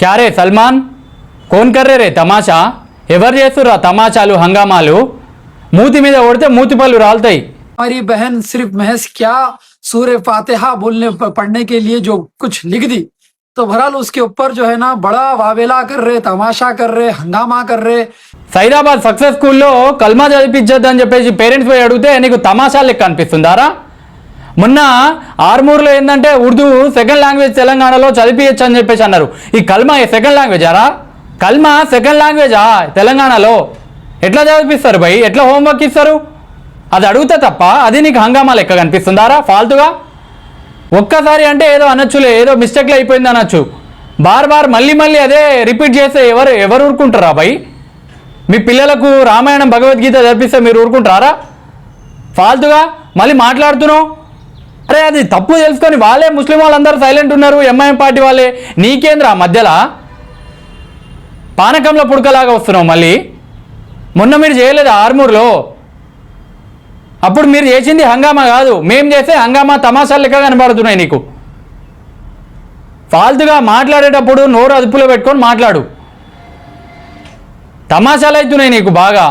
क्या रे सलमान कौन कर रहे रे तमाशा ఎవరు చేస్తురా తమాషాలు హంగామాలు మూతి మీద కొడితే మూతి పళ్ళు రాలుతాయి हमारी बहन सिर्फ महज क्या सूर्य फातिहा बोलने पढ़ने के लिए जो कुछ लिख दी तो बहरहाल उसके ऊपर जो है ना बड़ा वावेला कर रहे, तमाशा कर रहे, हंगामा कर रहे। సైదాబాద్ సక్సెస్ స్కూల్లో కల్మా చదివించొద్దని చెప్పేసి పేరెంట్స్ పోయి అడిగితే నీకు తమాషా లెక్క అనిపిస్తుందారా? మొన్న ఆర్మూర్లో ఏంటంటే ఉర్దూ సెకండ్ లాంగ్వేజ్ తెలంగాణలో చదివించచ్చు అని చెప్పేసి అన్నారు. ఈ కల్మా సెకండ్ లాంగ్వేజారా? కల్మా సెకండ్ లాంగ్వేజా తెలంగాణలో? ఎట్లా చదివిస్తారు భయ్? ఎట్లా హోంవర్క్ ఇస్తారు? అది అడుగుతా తప్ప అది నీకు హంగామా లెక్క కనిపిస్తుందారా ఫాల్తుగా? ఒక్కసారి అంటే ఏదో అనొచ్చులే, ఏదో మిస్టేక్లో అయిపోయింది అనొచ్చు. బార్ మళ్ళీ అదే రిపీట్ చేస్తే ఎవరు ఊరుకుంటారా భయ్? మీ పిల్లలకు రామాయణం భగవద్గీత చదివిస్తే మీరు ఊరుకుంటారా? ఫాల్తుగా మళ్ళీ మాట్లాడుతున్నావు. అరే అది తప్పు తెలుసుకొని వాళ్ళే ముస్లిం వాళ్ళందరూ సైలెంట్ ఉన్నారు, ఎంఐఎం పార్టీ వాళ్ళే. నీకేంద్రా మధ్యలో పానకంలో పుడకలాగా వస్తున్నావు మళ్ళీ? మొన్న మీరు చేయలేదా ఆర్మూర్లో? అప్పుడు మీరు చేసింది హంగామా కాదు, మేము చేసే హంగామా తమాషాలు లెక్క కనబడుతున్నాయి నీకు. ఫాల్తుగా మాట్లాడేటప్పుడు నోరు అదుపులో పెట్టుకొని మాట్లాడు. తమాషాలు అవుతున్నాయి నీకు బాగా.